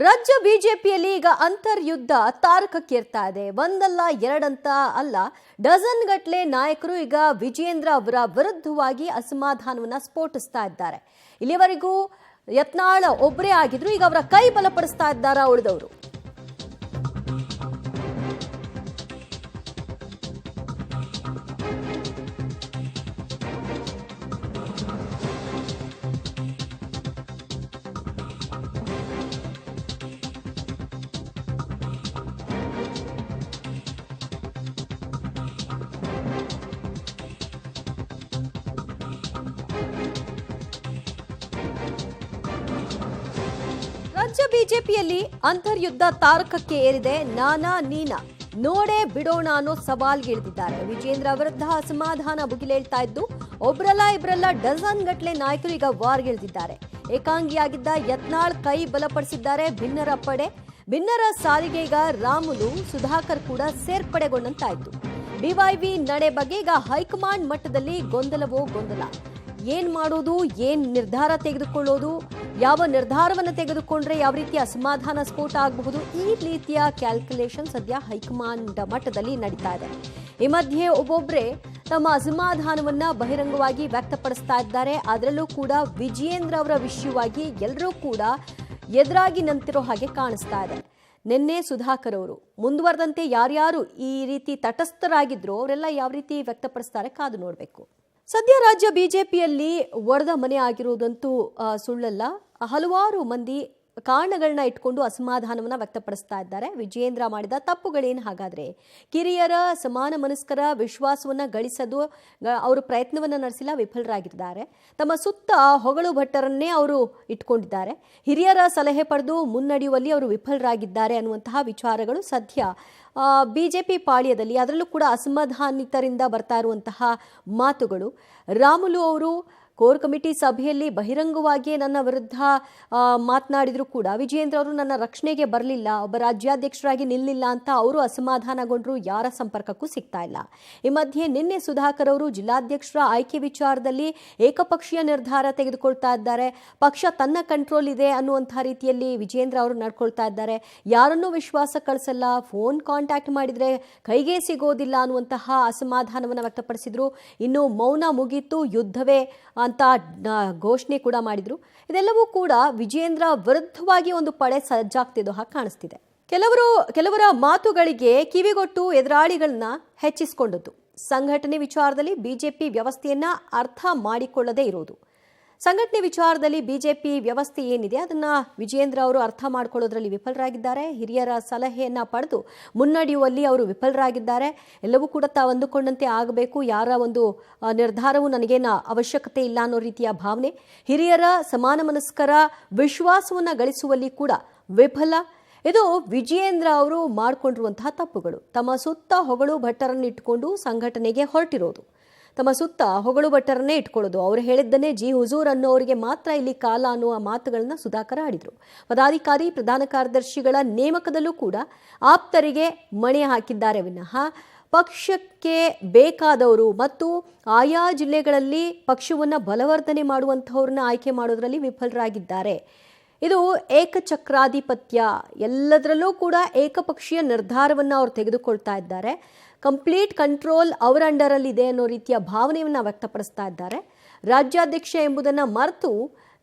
ರಾಜ್ಯ ಬಿಜೆಪಿಯಲ್ಲಿ ಈಗ ಅಂತರ್ಯುದ್ಧ ತಾರಕಕ್ಕೇರ್ತಾ ಇದೆ. ಒಂದಲ್ಲ ಎರಡಂತ ಅಲ್ಲ, ಡಜನ್ ಗಟ್ಟಲೆ ನಾಯಕರು ಈಗ ವಿಜಯೇಂದ್ರ ಅವರ ವಿರುದ್ಧವಾಗಿ ಅಸಮಾಧಾನವನ್ನ ಸ್ಫೋಟಿಸ್ತಾ ಇದ್ದಾರೆ. ಇಲ್ಲಿವರೆಗೂ ಯತ್ನಾಳ್ ಒಬ್ಬರೇ ಆಗಿದ್ರು, ಈಗ ಅವರ ಕೈ ಬಲಪಡಿಸ್ತಾ ಇದ್ದಾರಾ ಉಳಿದವರು. ರಾಜ್ಯ ಬಿಜೆಪಿಯಲ್ಲಿ ಅಂತರ್ಯುದ್ಧ ತಾರಕಕ್ಕೆ ಏರಿದೆ. ನಾನಾ ನೀನಾ ನೋಡೇ ಬಿಡೋಣ ಅನ್ನೋ ಸವಾಲ್ಗಿಳಿದಿದ್ದಾರೆ. ವಿಜಯೇಂದ್ರ ವಿರುದ್ಧ ಅಸಮಾಧಾನ ಭುಗಿಲೇಳ್ತಾ ಇದ್ದು ಒಬ್ರಲ್ಲ ಇಬ್ರಲ್ಲ ಡಜನ್ ಗಟ್ಟಲೆ ನಾಯಕರು ಈಗ ವಾರ್ಗಿಳಿದಿದ್ದಾರೆ. ಏಕಾಂಗಿಯಾಗಿದ್ದ ಯತ್ನಾಳ್ ಕೈ ಬಲಪಡಿಸಿದ್ದಾರೆ ಭಿನ್ನರ ಪಡೆ. ಭಿನ್ನರ ಸಾಲಿಗೆ ಈಗ ರಾಮುಲು ಸುಧಾಕರ್ ಕೂಡ ಸೇರ್ಪಡೆಗೊಂಡಂತಾಯ್ತು. ಡಿವೈವಿ ನಡೆ ಬಗ್ಗೆ ಈಗ ಹೈಕಮಾಂಡ್ ಮಟ್ಟದಲ್ಲಿ ಗೊಂದಲವೋ ಗೊಂದಲ. ಏನ್ ಮಾಡೋದು, ಏನ್ ನಿರ್ಧಾರ ತೆಗೆದುಕೊಳ್ಳೋದು, ಯಾವ ನಿರ್ಧಾರವನ್ನು ತೆಗೆದುಕೊಂಡ್ರೆ ಯಾವ ರೀತಿಯ ಅಸಮಾಧಾನ ಸ್ಫೋಟ ಆಗಬಹುದು, ಈ ರೀತಿಯ ಕ್ಯಾಲ್ಕುಲೇಷನ್ ಸದ್ಯ ಹೈಕಮಾಂಡ್ ಮಟ್ಟದಲ್ಲಿ ನಡೀತಾ ಇದೆ. ಈ ಮಧ್ಯೆ ಒಬ್ಬೊಬ್ಬರೇ ತಮ್ಮ ಅಸಮಾಧಾನವನ್ನ ಬಹಿರಂಗವಾಗಿ ವ್ಯಕ್ತಪಡಿಸ್ತಾ ಇದ್ದಾರೆ. ಅದರಲ್ಲೂ ಕೂಡ ವಿಜಯೇಂದ್ರ ಅವರ ವಿಷಯವಾಗಿ ಎಲ್ಲರೂ ಕೂಡ ಎದುರಾಗಿ ನಿಂತಿರೋ ಹಾಗೆ ಕಾಣಿಸ್ತಾ ಇದೆ. ನಿನ್ನೆ ಸುಧಾಕರ್ ಅವರು ಮುಂದುವರೆದಂತೆ ಯಾರ್ಯಾರು ಈ ರೀತಿ ತಟಸ್ಥರಾಗಿದ್ರು ಅವರೆಲ್ಲ ಯಾವ ರೀತಿ ವ್ಯಕ್ತಪಡಿಸ್ತಾರೆ ಕಾದು ನೋಡಬೇಕು. ಸದ್ಯ ರಾಜ್ಯ ಬಿಜೆಪಿಯಲ್ಲಿ ಒಡೆದ ಮನೆ ಆಗಿರುವುದಂತೂ ಸುಳ್ಳಲ್ಲ. ಹಲವಾರು ಮಂದಿ ಕಾರಣಗಳನ್ನ ಇಟ್ಕೊಂಡು ಅಸಮಾಧಾನವನ್ನ ವ್ಯಕ್ತಪಡಿಸ್ತಾ ಇದ್ದಾರೆ. ವಿಜಯೇಂದ್ರ ಮಾಡಿದ ತಪ್ಪುಗಳೇನು ಹಾಗಾದ್ರೆ? ಕಿರಿಯರ ಸಮಾನ ಮನಸ್ಕರ ವಿಶ್ವಾಸವನ್ನ ಗಳಿಸೋದು ಅವರು ಪ್ರಯತ್ನವನ್ನ ನಡೆಸಿಲ್ಲ, ವಿಫಲರಾಗಿದ್ದಾರೆ. ತಮ್ಮ ಸುತ್ತ ಹೊಗಳು ಭಟ್ಟರನ್ನೇ ಅವರು ಇಟ್ಕೊಂಡಿದ್ದಾರೆ. ಹಿರಿಯರ ಸಲಹೆ ಪಡೆದು ಮುನ್ನಡೆಯುವಲ್ಲಿ ಅವರು ವಿಫಲರಾಗಿದ್ದಾರೆ ಅನ್ನುವಂತಹ ವಿಚಾರಗಳು ಸದ್ಯ ಬಿಜೆಪಿ ಪಾಳ್ಯದಲ್ಲಿ, ಅದರಲ್ಲೂ ಕೂಡ ಅಸಮಾಧಾನಿತರಿಂದ ಬರ್ತಾ ಇರುವಂತಹ ಮಾತುಗಳು. ರಾಮುಲು ಅವರು ಕೋರ್ ಕಮಿಟಿ ಸಭೆಯಲ್ಲಿ ಬಹಿರಂಗವಾಗಿಯೇ ನನ್ನ ವಿರುದ್ಧ ಮಾತನಾಡಿದ್ರು ಕೂಡ ವಿಜಯೇಂದ್ರ ಅವರು ನನ್ನ ರಕ್ಷಣೆಗೆ ಬರಲಿಲ್ಲ, ಒಬ್ಬ ರಾಜ್ಯಾಧ್ಯಕ್ಷರಾಗಿ ನಿಲ್ಲಿಲ್ಲ ಅಂತ ಅವರು ಅಸಮಾಧಾನಗೊಂಡ್ರು. ಯಾರ ಸಂಪರ್ಕಕ್ಕೂ ಸಿಗ್ತಾ ಇಲ್ಲ. ಈ ಮಧ್ಯೆ ನಿನ್ನೆ ಸುಧಾಕರ್ ಅವರು ಜಿಲ್ಲಾಧ್ಯಕ್ಷರ ಆಯ್ಕೆ ವಿಚಾರದಲ್ಲಿ ಏಕಪಕ್ಷೀಯ ನಿರ್ಧಾರ ತೆಗೆದುಕೊಳ್ತಾ ಇದ್ದಾರೆ. ಪಕ್ಷ ತನ್ನ ಕಂಟ್ರೋಲ್ ಇದೆ ಅನ್ನುವಂಥ ರೀತಿಯಲ್ಲಿ ವಿಜಯೇಂದ್ರ ಅವರು ನಡ್ಕೊಳ್ತಾ ಇದ್ದಾರೆ. ಯಾರನ್ನೂ ವಿಶ್ವಾಸ ಕಳಿಸಲ್ಲ, ಫೋನ್ ಕಾಂಟ್ಯಾಕ್ಟ್ ಮಾಡಿದ್ರೆ ಕೈಗೆ ಸಿಗೋದಿಲ್ಲ ಅನ್ನುವಂತಹ ಅಸಮಾಧಾನವನ್ನು ವ್ಯಕ್ತಪಡಿಸಿದ್ರು. ಇನ್ನು ಮೌನ ಮುಗೀತು, ಯುದ್ಧವೇ ಅಂತ ಘೋಷಣೆ ಕೂಡ ಮಾಡಿದ್ರು. ಇದೆಲ್ಲವೂ ಕೂಡ ವಿಜಯೇಂದ್ರ ವಿರುದ್ಧವಾಗಿ ಒಂದು ಪಡೆ ಸಜ್ಜಾಗ್ತಿದ್ದು ಹಾಗೆ ಕಾಣಿಸ್ತಿದೆ. ಕೆಲವರ ಮಾತುಗಳಿಗೆ ಕಿವಿಗೊಟ್ಟು ಎದುರಾಳಿಗಳನ್ನ ಹೆಚ್ಚಿಸಿಕೊಂಡದ್ದು. ಸಂಘಟನೆ ವಿಚಾರದಲ್ಲಿ ಬಿಜೆಪಿ ವ್ಯವಸ್ಥೆಯನ್ನ ಅರ್ಥ ಮಾಡಿಕೊಳ್ಳದೇ ಇರೋದು. ಸಂಘಟನೆ ವಿಚಾರದಲ್ಲಿ ಬಿಜೆಪಿ ವ್ಯವಸ್ಥೆ ಏನಿದೆ ಅದನ್ನ ವಿಜಯೇಂದ್ರ ಅವರು ಅರ್ಥ ಮಾಡ್ಕೊಳ್ಳೋದ್ರಲ್ಲಿ ವಿಫಲರಾಗಿದ್ದಾರೆ. ಹಿರಿಯರ ಸಲಹೆಯನ್ನ ಪಡೆದು ಮುನ್ನಡೆಯುವಲ್ಲಿ ಅವರು ವಿಫಲರಾಗಿದ್ದಾರೆ. ಎಲ್ಲವೂ ಕೂಡ ತಾವು ಅಂದುಕೊಂಡಂತೆ ಆಗಬೇಕು, ಯಾರ ಒಂದು ನಿರ್ಧಾರವೂ ನನಗೇನು ಅವಶ್ಯಕತೆ ಇಲ್ಲ ಅನ್ನೋ ರೀತಿಯ ಭಾವನೆ. ಹಿರಿಯರ ಸಮಾನ ಮನಸ್ಕರ ವಿಶ್ವಾಸವನ್ನ ಗಳಿಸುವಲ್ಲಿ ಕೂಡ ವಿಫಲ. ಇದು ವಿಜಯೇಂದ್ರ ಅವರು ಮಾಡಿಕೊಂಡಿರುವಂತಹ ತಪ್ಪುಗಳು. ತಮ್ಮ ಸುತ್ತ ಹೊಗಳು ಭಟ್ಟರನ್ನು ಇಟ್ಕೊಂಡು ಸಂಘಟನೆಗೆ ಹೊರಟಿರೋದು, ತಮ್ಮ ಸುತ್ತ ಹೊಗಳು ಭಟ್ಟರನ್ನೇ ಇಟ್ಕೊಳ್ಳೋದು. ಅವರು ಹೇಳಿದ್ದನ್ನೇ ಜಿ ಹುಜೂರ್ ಅನ್ನೋರಿಗೆ ಮಾತ್ರ ಇಲ್ಲಿ ಕಾಲ ಅನ್ನುವ ಮಾತುಗಳನ್ನ ಸುಧಾಕರ್ ಆಡಿದ್ರು. ಪದಾಧಿಕಾರಿ ಪ್ರಧಾನ ಕಾರ್ಯದರ್ಶಿಗಳ ನೇಮಕದಲ್ಲೂ ಕೂಡ ಆಪ್ತರಿಗೆ ಮಣೆ ಹಾಕಿದ್ದಾರೆ ವಿನಃ ಪಕ್ಷಕ್ಕೆ ಬೇಕಾದವರು ಮತ್ತು ಆಯಾ ಜಿಲ್ಲೆಗಳಲ್ಲಿ ಪಕ್ಷವನ್ನು ಬಲವರ್ಧನೆ ಮಾಡುವಂಥವ್ರನ್ನ ಆಯ್ಕೆ ಮಾಡೋದ್ರಲ್ಲಿ ವಿಫಲರಾಗಿದ್ದಾರೆ. ಇದು ಏಕಚಕ್ರಾಧಿಪತ್ಯ, ಎಲ್ಲದರಲ್ಲೂ ಕೂಡ ಏಕಪಕ್ಷೀಯ ನಿರ್ಧಾರವನ್ನು ಅವರು ತೆಗೆದುಕೊಳ್ತಾ ಇದ್ದಾರೆ. ಕಂಪ್ಲೀಟ್ ಕಂಟ್ರೋಲ್ ಅವರ ಅಂಡರಲ್ಲಿ ಇದೆ ಅನ್ನೋ ರೀತಿಯ ಭಾವನೆಯನ್ನು ವ್ಯಕ್ತಪಡಿಸ್ತಾ ಇದ್ದಾರೆ. ರಾಜ್ಯಾಧ್ಯಕ್ಷ ಎಂಬುದನ್ನು ಮರೆತು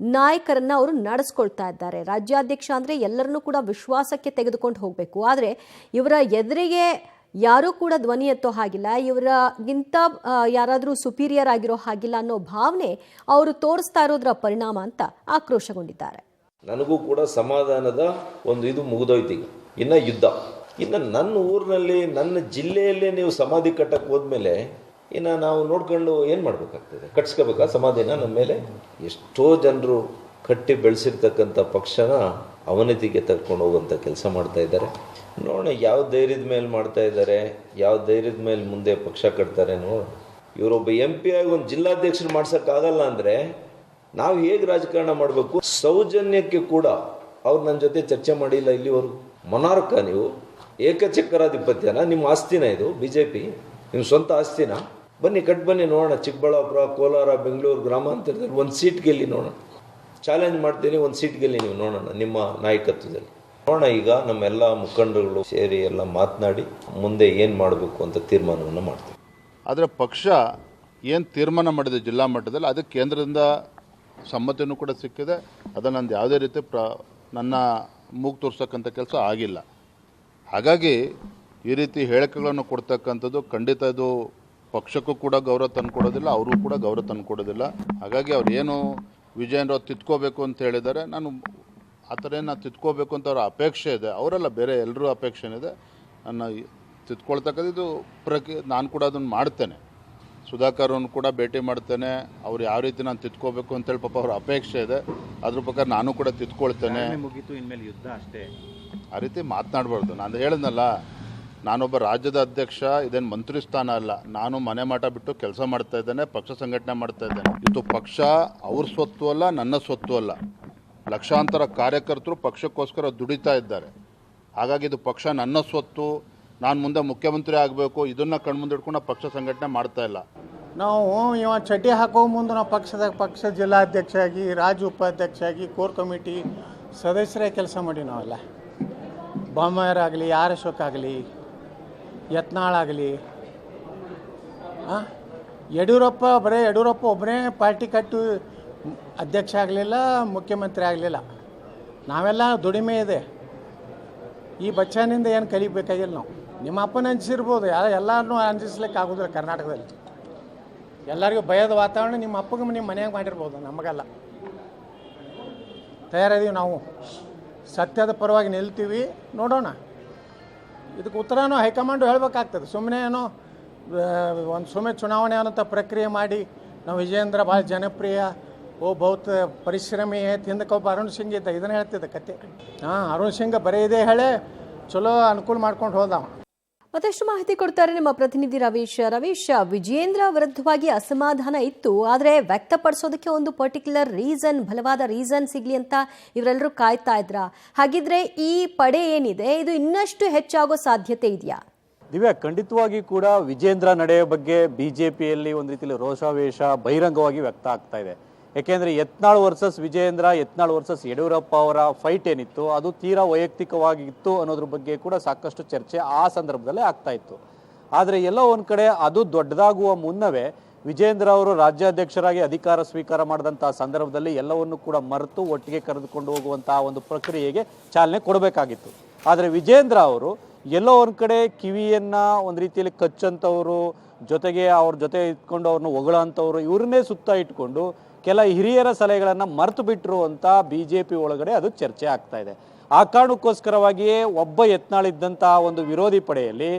ನಾಯಕರನ್ನ ಅವರು ನಡೆಸ್ಕೊಳ್ತಾ ಇದ್ದಾರೆ. ರಾಜ್ಯಾಧ್ಯಕ್ಷ ಅಂದರೆ ಎಲ್ಲರನ್ನೂ ಕೂಡ ವಿಶ್ವಾಸಕ್ಕೆ ತೆಗೆದುಕೊಂಡು ಹೋಗಬೇಕು. ಆದರೆ ಇವರ ಎದುರಿಗೆ ಯಾರೂ ಕೂಡ ಧ್ವನಿ ಎತ್ತೋ ಹಾಗಿಲ್ಲ, ಇವರಿಗಿಂತ ಯಾರಾದರೂ ಸುಪೀರಿಯರ್ ಆಗಿರೋ ಹಾಗಿಲ್ಲ ಅನ್ನೋ ಭಾವನೆ ಅವರು ತೋರಿಸ್ತಾ ಇರೋದ್ರ ಪರಿಣಾಮ ಅಂತ ಆಕ್ರೋಶಗೊಂಡಿದ್ದಾರೆ. ನನಗೂ ಕೂಡ ಸಮಾಧಾನದ ಒಂದು ಇದು ಮುಗಿದೋಯ್ತು. ಈಗ ಇನ್ನು ಯುದ್ಧ, ಇನ್ನು ನನ್ನ ಊರಿನಲ್ಲಿ ನನ್ನ ಜಿಲ್ಲೆಯಲ್ಲೇ ನೀವು ಸಮಾಧಿ ಕಟ್ಟಕ್ಕೆ ಹೋದ್ಮೇಲೆ ಇನ್ನು ನಾವು ನೋಡ್ಕೊಂಡು ಏನು ಮಾಡಬೇಕಾಗ್ತದೆ? ಕಟ್ಸ್ಕೋಬೇಕಾ ಸಮಾಧಿನ? ನಮ್ಮ ಮೇಲೆ ಎಷ್ಟೋ ಜನರು ಕಟ್ಟಿ ಬೆಳೆಸಿರ್ತಕ್ಕಂಥ ಪಕ್ಷನ ಅವನತಿಗೆ ತರ್ಕೊಂಡು ಹೋಗುವಂಥ ಕೆಲಸ ಮಾಡ್ತಾ ಇದ್ದಾರೆ. ನೋಡೋಣ ಯಾವ ಧೈರ್ಯದ ಮೇಲೆ ಮಾಡ್ತಾ ಇದ್ದಾರೆ, ಯಾವ ಧೈರ್ಯದ ಮೇಲೆ ಮುಂದೆ ಪಕ್ಷ ಕಟ್ತಾರೆ ನೋಡೋಣ. ಇವರೊಬ್ಬ MP ಆಗಿ ಒಂದು ಜಿಲ್ಲಾಧ್ಯಕ್ಷರು ಮಾಡ್ಸೋಕ್ಕಾಗಲ್ಲ ಅಂದರೆ ನಾವು ಹೇಗೆ ರಾಜಕಾರಣ ಮಾಡಬೇಕು? ಸೌಜನ್ಯಕ್ಕೆ ಕೂಡ ಅವ್ರು ನನ್ನ ಜೊತೆ ಚರ್ಚೆ ಮಾಡಿಲ್ಲ ಇಲ್ಲಿವರೆಗೂ. ಮೊನಾರ್ಕ ನೀವು? ಏಕಚಕ್ರಾಧಿಪತ್ಯನ? ನಿಮ್ಮ ಆಸ್ತಿನ ಇದು BJP? ನಿಮ್ಮ ಸ್ವಂತ ಆಸ್ತಿನ? ಬನ್ನಿ ಬನ್ನಿ ನೋಡೋಣ. ಚಿಕ್ಕಬಳ್ಳಾಪುರ, ಕೋಲಾರ, ಬೆಂಗಳೂರು ಗ್ರಾಮಾಂತರದಲ್ಲಿ ಒಂದು ಸೀಟ್ ಗೆಲ್ಲಿ ನೋಡೋಣ. ಚಾಲೆಂಜ್ ಮಾಡ್ತೀನಿ, ಒಂದು ಸೀಟ್ ಗೆಲ್ಲಿ ನೀವು ನೋಡೋಣ ನಿಮ್ಮ ನಾಯಕತ್ವದಲ್ಲಿ. ನೋಡೋಣ, ಈಗ ನಮ್ಮೆಲ್ಲ ಮುಖಂಡರುಗಳು ಸೇರಿ ಎಲ್ಲ ಮಾತನಾಡಿ ಮುಂದೆ ಏನು ಮಾಡಬೇಕು ಅಂತ ತೀರ್ಮಾನವನ್ನು ಮಾಡ್ತೀವಿ. ಆದರೆ ಪಕ್ಷ ಏನು ತೀರ್ಮಾನ ಮಾಡಿದೆ ಜಿಲ್ಲಾ ಮಟ್ಟದಲ್ಲಿ ಅದಕ್ಕೆ ಕೇಂದ್ರದಿಂದ ಸಮ್ಮತಿನೂ ಕೂಡ ಸಿಕ್ಕಿದೆ. ಅದನ್ನು ನಂದು ಯಾವುದೇ ರೀತಿ ನನ್ನ ಮೂಗು ತೋರ್ಸಕ್ಕಂಥ ಕೆಲಸ ಆಗಿಲ್ಲ. ಹಾಗಾಗಿ ಈ ರೀತಿ ಹೇಳಿಕೆಗಳನ್ನು ಕೊಡ್ತಕ್ಕಂಥದ್ದು ಖಂಡಿತ ಇದು ಪಕ್ಷಕ್ಕೂ ಕೂಡ ಗೌರವ ತಂದುಕೊಡೋದಿಲ್ಲ, ಅವರು ಕೂಡ ಗೌರವ ತಂದುಕೊಡೋದಿಲ್ಲ. ಹಾಗಾಗಿ ಅವ್ರು ಏನು ವಿಜಯೇಂದ್ರ ತಿದ್ಕೋಬೇಕು ಅಂತ ಹೇಳಿದ್ದಾರೆ, ನಾನು ಆ ಥರ ಏನು ತಿದ್ಕೋಬೇಕು ಅಂತ ಅವ್ರ ಅಪೇಕ್ಷೆ ಇದೆ, ಅವರೆಲ್ಲ ಬೇರೆ ಎಲ್ಲರೂ ಅಪೇಕ್ಷೆ ಇದೆ. ನನ್ನ ತಿದ್ಕೊಳ್ತಕ್ಕಂಥ ಇದು ನಾನು ಕೂಡ ಅದನ್ನು ಮಾಡ್ತೇನೆ. ಸುಧಾಕರ್ ಅವ್ರನ್ನ ಕೂಡ ಭೇಟಿ ಮಾಡ್ತೇನೆ. ಅವ್ರು ಯಾವ ರೀತಿ ನಾನು ತಿದ್ಕೋಬೇಕು ಅಂತೇಳಿ ಪಾಪ ಅವ್ರ ಅಪೇಕ್ಷೆ ಇದೆ, ಅದ್ರ ಪ್ರಕಾರ ನಾನು ಕೂಡ ತಿದ್ಕೊಳ್ತೇನೆ. ಮುಗೀತು, ಇನ್ಮೇಲೆ ಯುದ್ಧ ಅಷ್ಟೇ, ಆ ರೀತಿ ಮಾತನಾಡಬಾರ್ದು. ನಾನು ಹೇಳಿದ್ನಲ್ಲ, ನಾನೊಬ್ಬ ರಾಜ್ಯದ ಅಧ್ಯಕ್ಷ, ಇದೇನು ಮಂತ್ರಿ ಸ್ಥಾನ ಅಲ್ಲ. ನಾನು ಮನೆ ಮಾಟ ಬಿಟ್ಟು ಕೆಲಸ ಮಾಡ್ತಾ ಇದ್ದೇನೆ, ಪಕ್ಷ ಸಂಘಟನೆ ಮಾಡ್ತಾ ಇದ್ದೇನೆ. ಇದು ಪಕ್ಷ ಅವ್ರ ಸ್ವತ್ತು ಅಲ್ಲ, ನನ್ನ ಸ್ವತ್ತು ಅಲ್ಲ. ಲಕ್ಷಾಂತರ ಕಾರ್ಯಕರ್ತರು ಪಕ್ಷಕ್ಕೋಸ್ಕರ ದುಡಿತಾ ಇದ್ದಾರೆ. ಹಾಗಾಗಿ ಇದು ಪಕ್ಷ ನನ್ನ ಸ್ವತ್ತು. ನಾನು ಮುಂದೆ ಮುಖ್ಯಮಂತ್ರಿ ಆಗಬೇಕು, ಇದನ್ನು ಕಣ್ಮುಂದೆ ಇಟ್ಕೊಂಡು ಪಕ್ಷ ಸಂಘಟನೆ ಮಾಡ್ತಾ ಇಲ್ಲ. ನಾವು ಇವ ಚಡ್ಡಿ ಹಾಕೋ ಮುಂದೆ ನಾವು ಪಕ್ಷ ಜಿಲ್ಲಾಧ್ಯಕ್ಷ ಆಗಿ, ರಾಜ್ಯ ಉಪಾಧ್ಯಕ್ಷ ಆಗಿ, ಕೋರ್ ಕಮಿಟಿ ಸದಸ್ಯರೇ ಕೆಲಸ ಮಾಡಿ ನಾವೆಲ್ಲ. ಬೊಮ್ಮಾಯರಾಗಲಿ, ಆರ್ ಅಶೋಕ್ ಆಗಲಿ, ಯತ್ನಾಳಾಗಲಿ, ಯಡಿಯೂರಪ್ಪ ಒಬ್ಬರೇ ಪಾರ್ಟಿ ಕಟ್ಟು ಅಧ್ಯಕ್ಷ ಆಗಲಿಲ್ಲ, ಮುಖ್ಯಮಂತ್ರಿ ಆಗಲಿಲ್ಲ. ನಾವೆಲ್ಲ ದುಡಿಮೆ ಇದೆ. ಈ ಬಚ್ಚನಿಂದ ಏನು ಕಲಿಬೇಕಾಗಿಲ್ಲ ನಾವು. ನಿಮ್ಮ ಅಪ್ಪನ ಅಂಜಿಸಿರ್ಬೋದು, ಎಲ್ಲರನ್ನೂ ಅಂಜಿಸ್ಲಿಕ್ಕೆ ಆಗೋದಿಲ್ಲ ಕರ್ನಾಟಕದಲ್ಲಿ. ಎಲ್ಲರಿಗೂ ಭಯದ ವಾತಾವರಣ ನಿಮ್ಮ ಅಪ್ಪಗೆ ನಿಮ್ಮ ಮನೆಯಾಗ ಮಾಡಿರ್ಬೋದು, ನಮಗಲ್ಲ. ತಯಾರಿದ್ದೀವಿ ನಾವು, ಸತ್ಯದ ಪರವಾಗಿ ನಿಲ್ತೀವಿ. ನೋಡೋಣ, ಇದಕ್ಕೆ ಉತ್ತರನೂ ಹೈಕಮಾಂಡು ಹೇಳಬೇಕಾಗ್ತದೆ. ಸುಮ್ಮನೆ ಏನೋ ಸುಮ್ಮನೆ ಚುನಾವಣೆ ಅನ್ನೋಂಥ ಪ್ರಕ್ರಿಯೆ ಮಾಡಿ ನಾವು ವಿಜಯೇಂದ್ರ ಭಾಳ ಜನಪ್ರಿಯ, ಬಹುತ್ ಪರಿಶ್ರಮಿ ತಿಂದಕೊಬ್ಬ ಅರುಣ್ ಸಿಂಗ್ ಇದ್ದ, ಇದನ್ನು ಹೇಳ್ತಿದ್ದೆ ಕತೆ. ಅರುಣ್ ಸಿಂಗ್ ಬರೀ ಇದೇ ಹೇಳೇ ಚಲೋ ಅನುಕೂಲ ಮಾಡ್ಕೊಂಡು ಹೋದವ. ಮತ್ತಷ್ಟು ಮಾಹಿತಿ ಕೊಡ್ತಾರೆ ನಮ್ಮ ಪ್ರತಿನಿಧಿ ರವೀಶ್. ವಿಜಯೇಂದ್ರ ವಿರುದ್ಧವಾಗಿ ಅಸಮಾಧಾನ ಇತ್ತು, ಆದರೆ ವ್ಯಕ್ತಪಡಿಸೋದಕ್ಕೆ ಒಂದು ಪರ್ಟಿಕ್ಯುಲರ್ ರೀಸನ್, ಬಲವಾದ ರೀಸನ್ ಸಿಗ್ಲಿ ಅಂತ ಇವರೆಲ್ಲರೂ ಕಾಯ್ತಾ ಇದ್ರ. ಹಾಗಿದ್ರೆ ಈ ಪಡೆ ಏನಿದೆ ಇದು ಇನ್ನಷ್ಟು ಹೆಚ್ಚಾಗೋ ಸಾಧ್ಯತೆ ಇದೆಯಾ? ದಿವ್ಯಾ, ಖಂಡಿತವಾಗಿ ಕೂಡ ವಿಜೇಂದ್ರ ನಡೆಯ ಬಗ್ಗೆ ಬಿಜೆಪಿಯಲ್ಲಿ ಒಂದು ರೀತಿಯಲ್ಲಿ ರೋಷಾವೇಶ ಬಹಿರಂಗವಾಗಿ ವ್ಯಕ್ತ ಆಗ್ತಾ ಇದೆ. ಯಾಕೆಂದರೆ ಯತ್ನಾಳ್ ವರ್ಸಸ್ ವಿಜಯೇಂದ್ರ, ಯತ್ನಾಳ್ ವರ್ಸಸ್ ಯಡಿಯೂರಪ್ಪ ಅವರ ಫೈಟ್ ಏನಿತ್ತು ಅದು ತೀರಾ ವೈಯಕ್ತಿಕವಾಗಿತ್ತು ಅನ್ನೋದ್ರ ಬಗ್ಗೆ ಕೂಡ ಸಾಕಷ್ಟು ಚರ್ಚೆ ಆ ಸಂದರ್ಭದಲ್ಲೇ ಆಗ್ತಾ ಇತ್ತು. ಆದರೆ ಎಲ್ಲೋ ಒಂದು ಕಡೆ ಅದು ದೊಡ್ಡದಾಗುವ ಮುನ್ನವೇ ವಿಜಯೇಂದ್ರ ಅವರು ರಾಜ್ಯಾಧ್ಯಕ್ಷರಾಗಿ ಅಧಿಕಾರ ಸ್ವೀಕಾರ ಮಾಡಿದಂಥ ಸಂದರ್ಭದಲ್ಲಿ ಎಲ್ಲವನ್ನು ಕೂಡ ಮರೆತು ಒಟ್ಟಿಗೆ ಕರೆದುಕೊಂಡು ಹೋಗುವಂತಹ ಒಂದು ಪ್ರಕ್ರಿಯೆಗೆ ಚಾಲನೆ ಕೊಡಬೇಕಾಗಿತ್ತು. ಆದರೆ ವಿಜಯೇಂದ್ರ ಅವರು ಎಲ್ಲೋ ಒಂದು ಕಡೆ ಕಿವಿಯನ್ನ ಒಂದು ರೀತಿಯಲ್ಲಿ ಕಚ್ಚಂಥವ್ರು, ಜೊತೆಗೆ ಅವ್ರ ಜೊತೆ ಇಟ್ಕೊಂಡು ಅವ್ರನ್ನ ಹೊಗಳಂಥವ್ರು, ಇವ್ರನ್ನೇ ಸುತ್ತ ಇಟ್ಕೊಂಡು ಕೆಲ ಹಿರಿಯರ ಸಲಹೆಗಳನ್ನು ಮರೆತು ಬಿಟ್ಟರು ಅಂತ BJP ಒಳಗಡೆ ಅದು ಚರ್ಚೆ ಆಗ್ತಾ ಇದೆ. ಆ ಕಾರಣಕ್ಕೋಸ್ಕರವಾಗಿಯೇ ಒಬ್ಬ ಯತ್ನಾಳಿದ್ದಂಥ ಒಂದು ವಿರೋಧಿ ಪಡೆಯಲ್ಲಿ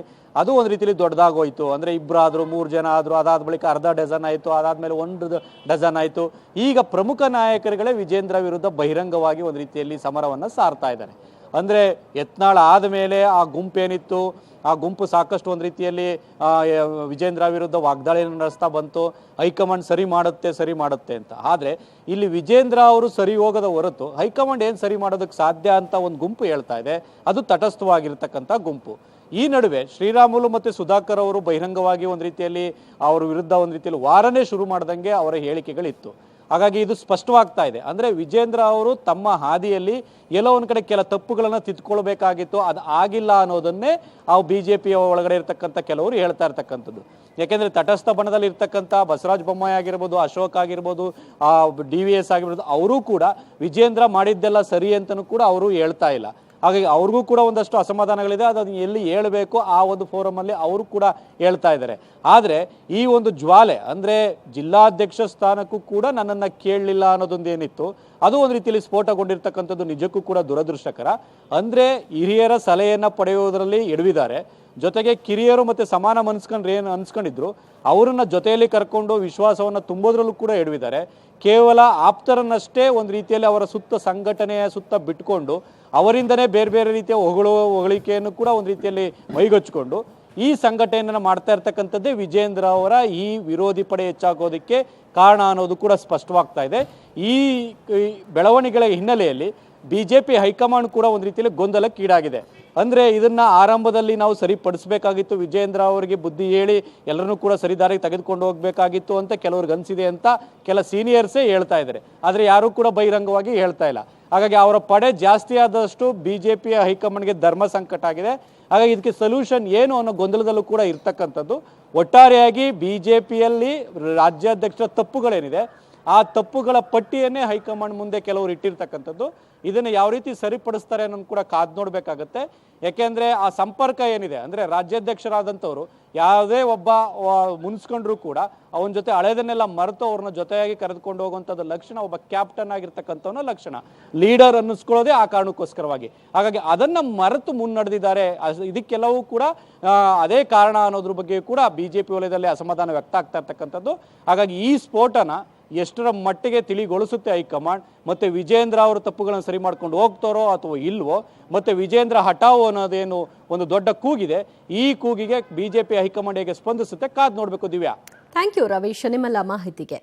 ಅದು ಒಂದು ರೀತಿಯಲ್ಲಿ ದೊಡ್ಡದಾಗೋಯ್ತು. ಅಂದರೆ ಇಬ್ಬರಾದರೂ 3 ಜನ ಆದರೂ, ಅದಾದ ಬಳಿಕ ಅರ್ಧ ಡಜನ್ ಆಯಿತು, ಅದಾದಮೇಲೆ 1 ಡಜನ್ ಆಯಿತು. ಈಗ ಪ್ರಮುಖ ನಾಯಕರುಗಳೇ ವಿಜೇಂದ್ರ ವಿರುದ್ಧ ಬಹಿರಂಗವಾಗಿ ಒಂದು ರೀತಿಯಲ್ಲಿ ಸಮರವನ್ನು ಸಾರ್ತಾ ಇದ್ದಾರೆ. ಅಂದರೆ ಯತ್ನಾಳ್ ಆದಮೇಲೆ ಆ ಗುಂಪೇನಿತ್ತು, ಆ ಗುಂಪು ಸಾಕಷ್ಟು ಒಂದು ರೀತಿಯಲ್ಲಿ ವಿಜೇಂದ್ರ ವಿರುದ್ಧ ವಾಗ್ದಾಳಿಯನ್ನು ನಡೆಸ್ತಾ ಬಂತು. ಹೈಕಮಾಂಡ್ ಸರಿ ಮಾಡುತ್ತೆ ಅಂತ. ಆದರೆ ಇಲ್ಲಿ ವಿಜೇಂದ್ರ ಅವರು ಸರಿ ಹೋಗದ ಹೊರತು ಹೈಕಮಾಂಡ್ ಏನು ಸರಿ ಮಾಡೋದಕ್ಕೆ ಸಾಧ್ಯ ಅಂತ ಒಂದು ಗುಂಪು ಹೇಳ್ತಾ ಇದೆ. ಅದು ತಟಸ್ಥವಾಗಿರ್ತಕ್ಕಂಥ ಗುಂಪು. ಈ ನಡುವೆ ಶ್ರೀರಾಮುಲು ಮತ್ತು ಸುಧಾಕರ್ ಅವರು ಬಹಿರಂಗವಾಗಿ ಒಂದು ರೀತಿಯಲ್ಲಿ ಅವರ ವಿರುದ್ಧ ಒಂದು ರೀತಿಯಲ್ಲಿ ವಾರನೇ ಶುರು ಮಾಡ್ದಂಗೆ ಅವರ ಹೇಳಿಕೆಗಳಿತ್ತು. ಹಾಗಾಗಿ ಇದು ಸ್ಪಷ್ಟವಾಗ್ತಾ ಇದೆ. ಅಂದರೆ ವಿಜೇಂದ್ರ ಅವರು ತಮ್ಮ ಹಾದಿಯಲ್ಲಿ ಎಲ್ಲೋ ಒಂದು ಕಡೆ ಕೆಲ ತಪ್ಪುಗಳನ್ನು ತಿದ್ಕೊಳ್ಬೇಕಾಗಿತ್ತು, ಅದು ಆಗಿಲ್ಲ ಅನ್ನೋದನ್ನೇ ಆ BJP ಒಳಗಡೆ ಇರ್ತಕ್ಕಂಥ ಕೆಲವರು ಹೇಳ್ತಾ ಇರ್ತಕ್ಕಂಥದ್ದು. ಯಾಕೆಂದರೆ ತಟಸ್ಥ ಬಣದಲ್ಲಿ ಇರ್ತಕ್ಕಂಥ ಬಸವರಾಜ ಬೊಮ್ಮಾಯಿ ಆಗಿರ್ಬೋದು, ಅಶೋಕ್ ಆಗಿರ್ಬೋದು, DVS ಆಗಿರ್ಬೋದು, ಅವರೂ ಕೂಡ ವಿಜೇಂದ್ರ ಮಾಡಿದ್ದೆಲ್ಲ ಸರಿ ಅಂತಲೂ ಕೂಡ ಅವರು ಹೇಳ್ತಾ ಇಲ್ಲ. ಹಾಗಾಗಿ ಅವ್ರಿಗೂ ಕೂಡ ಒಂದಷ್ಟು ಅಸಮಾಧಾನಗಳಿದೆ. ಅದನ್ನು ಎಲ್ಲಿ ಹೇಳಬೇಕು ಆ ಒಂದು ಫೋರಮಲ್ಲಿ ಅವರು ಕೂಡ ಹೇಳ್ತಾ ಇದ್ದಾರೆ. ಆದರೆ ಈ ಒಂದು ಜ್ವಾಲೆ ಅಂದರೆ ಜಿಲ್ಲಾಧ್ಯಕ್ಷ ಸ್ಥಾನಕ್ಕೂ ಕೂಡ ನನ್ನನ್ನು ಕೇಳಲಿಲ್ಲ ಅನ್ನೋದೊಂದು ಏನಿತ್ತು, ಅದು ಒಂದು ರೀತಿಯಲ್ಲಿ ಸ್ಫೋಟಗೊಂಡಿರ್ತಕ್ಕಂಥದ್ದು ನಿಜಕ್ಕೂ ಕೂಡ ದುರದೃಷ್ಟಕರ. ಅಂದರೆ ಹಿರಿಯರ ಸಲಹೆಯನ್ನು ಪಡೆಯುವುದರಲ್ಲಿ ಎಡವಿದ್ದಾರೆ. ಜೊತೆಗೆ ಕಿರಿಯರು ಮತ್ತು ಸಮಾನ ಏನು ಅನ್ಸ್ಕೊಂಡಿದ್ರು ಅವರನ್ನ ಜೊತೆಯಲ್ಲಿ ಕರ್ಕೊಂಡು ವಿಶ್ವಾಸವನ್ನು ತುಂಬೋದ್ರಲ್ಲೂ ಕೂಡ ಎಡವಿದ್ದಾರೆ. ಕೇವಲ ಆಪ್ತರನ್ನಷ್ಟೇ ಒಂದು ರೀತಿಯಲ್ಲಿ ಅವರ ಸುತ್ತ ಸಂಘಟನೆಯ ಸುತ್ತ ಬಿಟ್ಕೊಂಡು ಅವರಿಂದನೇ ಬೇರೆ ಬೇರೆ ರೀತಿಯ ಹೊಗಳಿಕೆಯನ್ನು ಕೂಡ ಒಂದು ರೀತಿಯಲ್ಲಿ ಮೈಗೊಚ್ಚಿಕೊಂಡು ಈ ಸಂಘಟನೆಯನ್ನು ಮಾಡ್ತಾ ಇರ್ತಕ್ಕಂಥದ್ದೇ ವಿಜೇಂದ್ರ ಅವರ ಈ ವಿರೋಧಿ ಪಡೆ ಹೆಚ್ಚಾಗೋದಕ್ಕೆ ಕಾರಣ ಅನ್ನೋದು ಕೂಡ ಸ್ಪಷ್ಟವಾಗ್ತಾ ಇದೆ. ಈ ಬೆಳವಣಿಗೆಗಳ ಹಿನ್ನೆಲೆಯಲ್ಲಿ ಬಿಜೆಪಿ ಹೈಕಮಾಂಡ್ ಕೂಡ ಒಂದು ರೀತಿಯಲ್ಲಿ ಗೊಂದಲಕ್ಕೀಡಾಗಿದೆ. ಅಂದರೆ ಇದನ್ನ ಆರಂಭದಲ್ಲಿ ನಾವು ಸರಿಪಡಿಸಬೇಕಾಗಿತ್ತು, ವಿಜೇಂದ್ರ ಅವರಿಗೆ ಬುದ್ಧಿ ಹೇಳಿ ಎಲ್ಲರನ್ನೂ ಕೂಡ ಸರಿದಾರಿಗೆ ತೆಗೆದುಕೊಂಡು ಹೋಗಬೇಕಾಗಿತ್ತು ಅಂತ ಕೆಲವ್ರಿಗೆ ಅನಿಸಿದೆ ಅಂತ ಕೆಲ ಸೀನಿಯರ್ಸೇ ಹೇಳ್ತಾ ಇದ್ದಾರೆ. ಆದರೆ ಯಾರೂ ಕೂಡ ಬಹಿರಂಗವಾಗಿ ಹೇಳ್ತಾ ಇಲ್ಲ. ಹಾಗಾಗಿ ಅವರ ಪಡೆ ಜಾಸ್ತಿ ಆದಷ್ಟು ಬಿಜೆಪಿಯ ಹೈಕಮಾಂಡ್ಗೆ ಧರ್ಮ ಸಂಕಟ ಆಗಿದೆ. ಹಾಗಾಗಿ ಇದಕ್ಕೆ ಸೊಲ್ಯೂಷನ್ ಏನು ಅನ್ನೋ ಗೊಂದಲದಲ್ಲೂ ಕೂಡ ಇರ್ತಕ್ಕಂಥದ್ದು. ಒಟ್ಟಾರೆಯಾಗಿ ಬಿಜೆಪಿಯಲ್ಲಿ ರಾಜ್ಯಾಧ್ಯಕ್ಷರ ತಪ್ಪುಗಳೇನಿದೆ ಆ ತಪ್ಪುಗಳ ಪಟ್ಟಿಯನ್ನೇ ಹೈಕಮಾಂಡ್ ಮುಂದೆ ಕೆಲವರು ಇಟ್ಟಿರ್ತಕ್ಕಂಥದ್ದು. ಇದನ್ನು ಯಾವ ರೀತಿ ಸರಿಪಡಿಸ್ತಾರೆ ಅನ್ನೋದು ಕೂಡ ಕಾದು ನೋಡಬೇಕಾಗತ್ತೆ. ಯಾಕೆಂದರೆ ಆ ಸಂಪರ್ಕ ಏನಿದೆ, ಅಂದರೆ ರಾಜ್ಯಾಧ್ಯಕ್ಷರಾದಂಥವ್ರು ಯಾವುದೇ ಒಬ್ಬ ಮುನ್ಸ್ಕೊಂಡ್ರು ಕೂಡ ಅವನ ಜೊತೆ ಹಳೆದನ್ನೆಲ್ಲ ಮರೆತು ಅವ್ರನ್ನ ಜೊತೆಯಾಗಿ ಕರೆದುಕೊಂಡು ಹೋಗುವಂಥದ್ದು ಲಕ್ಷಣ ಒಬ್ಬ ಕ್ಯಾಪ್ಟನ್ ಆಗಿರ್ತಕ್ಕಂಥವನ ಲಕ್ಷಣ, ಲೀಡರ್ ಅನ್ನಿಸ್ಕೊಳ್ಳೋದೇ ಆ ಕಾರಣಕ್ಕೋಸ್ಕರವಾಗಿ. ಹಾಗಾಗಿ ಅದನ್ನು ಮರೆತು ಮುನ್ನಡೆದಿದ್ದಾರೆ. ಇದಕ್ಕೆಲ್ಲವೂ ಕೂಡ ಅದೇ ಕಾರಣ ಅನ್ನೋದ್ರ ಬಗ್ಗೆ ಕೂಡ ಬಿಜೆಪಿ ವಲಯದಲ್ಲಿ ಅಸಮಾಧಾನ ವ್ಯಕ್ತ ಆಗ್ತಾ ಇರ್ತಕ್ಕಂಥದ್ದು. ಹಾಗಾಗಿ ಈ ಸ್ಫೋಟನ ಎಷ್ಟರ ಮಟ್ಟಿಗೆ ತಿಳಿಗೊಳಿಸುತ್ತೆ ಹೈಕಮಾಂಡ್, ಮತ್ತು ವಿಜೇಂದ್ರ ಅವರು ತಪ್ಪುಗಳನ್ನು ಸರಿ ಮಾಡ್ಕೊಂಡು ಹೋಗ್ತಾರೋ ಅಥವಾ ಇಲ್ವೋ, ಮತ್ತು ವಿಜೇಂದ್ರ ಹಠಾವು ಅನ್ನೋದೇನು ಒಂದು ದೊಡ್ಡ ಕೂಗಿದೆ, ಈ ಕೂಗಿಗೆ ಬಿಜೆಪಿ ಹೈಕಮಾಂಡ್ ಹೇಗೆ ಸ್ಪಂದಿಸುತ್ತೆ ಕಾದು ನೋಡಬೇಕು. ದಿವ್ಯಾ, ಥ್ಯಾಂಕ್ ಯು ರವೀಶ್ ನಿಮ್ಮೆಲ್ಲ ಮಾಹಿತಿಗೆ.